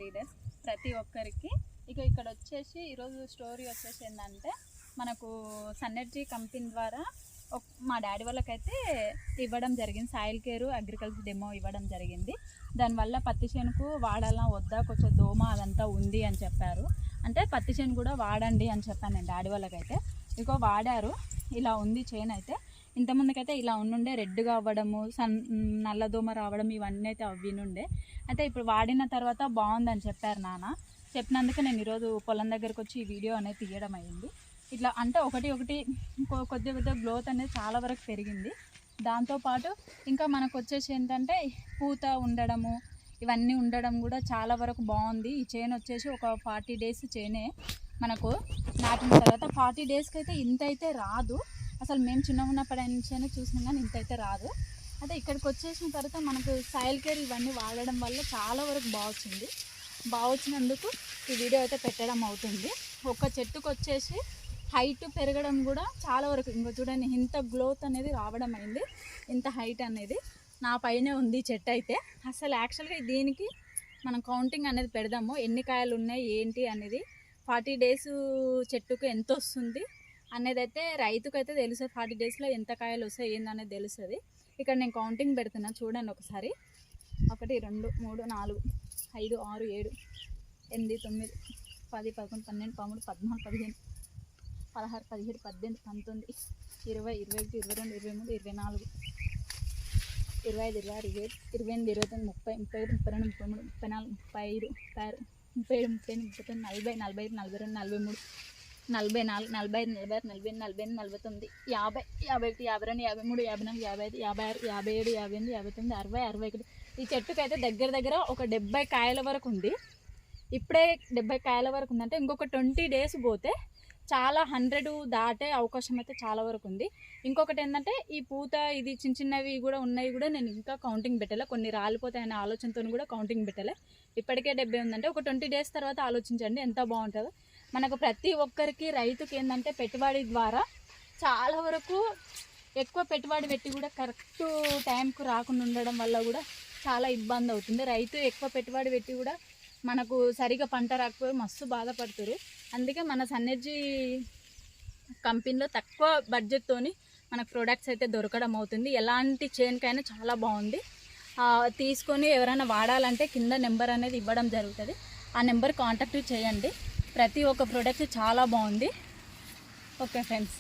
Leaders ప్రతి ఒక్కరికి ఇక్కడ వచ్చేసి ఈరోజు స్టోరీ వచ్చేసి ఏంటంటే మనకు సన్నెర్జీ కంపెనీ ద్వారా మా డాడీ వాళ్ళకైతే ఇవ్వడం జరిగింది. సాయిల్ కేర్ అగ్రికల్చర్ డెమో ఇవ్వడం జరిగింది. దానివల్ల పత్తి చేనుకు వాడాలా వద్దా, కొంచెం దోమ అదంతా ఉంది అని చెప్పారు. అంటే పత్తి చేను కూడా వాడండి అని చెప్పాను నేను డాడీ వాళ్ళకైతే. వాడారు. ఇలా ఉంది చేను అయితే. ఇంతకుముందుకైతే ఇలా ఉండుండే, రెడ్గా అవ్వడము, నల్లదోమ రావడం ఇవన్నీ అయితే అవ్వినుండే. అయితే ఇప్పుడు వాడిన తర్వాత బాగుందని చెప్పారు నాన్న. చెప్పినందుకు నేను ఈరోజు పొలం దగ్గరకు వచ్చి ఈ వీడియో అనేది తీయడం అయింది. ఇట్లా అంటే ఒకటి కొద్దిగా గ్రోత్ అనేది చాలా వరకు పెరిగింది. దాంతోపాటు ఇంకా మనకు వచ్చేసి ఏంటంటే పూత ఉండడము ఇవన్నీ ఉండడం కూడా చాలా వరకు బాగుంది. ఈ చేను వచ్చేసి ఒక 40 డేస్ చేనే మనకు నాటిన తర్వాత 40 డేస్కి అయితే ఇంత అయితే రాదు. అసలు మేము చిన్నగా ఉన్నప్పటి నుంచైనా చూసినాం కానీ ఇంత అయితే రాదు. అయితే ఇక్కడికి వచ్చేసిన తర్వాత మనకు సాయిల్ కేర్ ఇవన్నీ వాడడం వల్ల చాలా వరకు బాగా వచ్చినందుకు ఈ వీడియో అయితే పెట్టడం అవుతుంది. ఒక చెట్టుకు వచ్చేసి హైట్ పెరగడం కూడా చాలా వరకు చూడండి, ఇంత గ్రోత్ అనేది రావడం అయింది. ఇంత హైట్ అనేది నా పైనే ఉంది చెట్టు అయితే. అసలు యాక్చువల్గా దీనికి మనం కౌంటింగ్ అనేది పెడదాము, ఎన్ని కాయలు ఉన్నాయి ఏంటి అనేది. 40 డేస్ చెట్టుకు ఎంత వస్తుంది అనేది అయితే రైతుకైతే తెలుస్తుంది. 40 డేస్లో ఎంత కాయలు వస్తాయి ఏందనేది తెలుస్తుంది. ఇక్కడ నేను కౌంటింగ్ పెడుతున్నా చూడండి ఒకసారి. 1 2 3 4 5 6 7 8 9 10 11 12 13 14 15 16 17 18 19 20 21 22 23 24 25 26 27 28 29 30 31 32 33 34 35 36 37 38 39 40 41 42 43 44 45 46 47 48 52 53 54 55 56 57 58 60 ఈ చెట్టుకైతే దగ్గర ఒక 70 కాయల వరకు ఉంది. ఇప్పుడే 70 కాయల వరకు ఉందంటే ఇంకొక 20 డేస్ పోతే చాలా 100 దాటే అవకాశం అయితే చాలా వరకు ఉంది. ఇంకొకటి ఏంటంటే ఈ పూత ఇది చిన్నవి కూడా ఉన్నాయి కూడా నేను ఇంకా కౌంటింగ్ పెట్టలే. కొన్ని రాలిపోతాయనే ఆలోచనతో కూడా కౌంటింగ్ పెట్టలే. ఇప్పటికే 70 ఉందంటే ఒక 20 డేస్ తర్వాత ఆలోచించండి ఎంత బాగుంటుందో. మనకు ప్రతి ఒక్కరికి రైతుకి ఏంటంటే పెట్టుబడి ద్వారా చాలా వరకు ఎక్కువ పెట్టుబడి పెట్టి కూడా కరెక్ట్ టైంకు రాకుండా ఉండడం వల్ల కూడా చాలా ఇబ్బంది అవుతుంది. రైతు ఎక్కువ పెట్టుబడి పెట్టి కూడా మనకు సరిగా పంట రాకపోయి మస్తు బాధపడుతారు. అందుకే మన సన్నెర్జీ కంపెనీలో తక్కువ బడ్జెట్తోని మనకు ప్రొడక్ట్స్ అయితే దొరకడం అవుతుంది. ఎలాంటి చేనుకైనా చాలా బాగుంది. తీసుకొని ఎవరైనా వాడాలంటే కింద నెంబర్ అనేది ఇవ్వడం జరుగుతుంది. ఆ నెంబర్ కాంటాక్ట్ చేయండి. ప్రతి ఒక్క ప్రోడక్ట్ చాలా బాగుంది. Okay friends.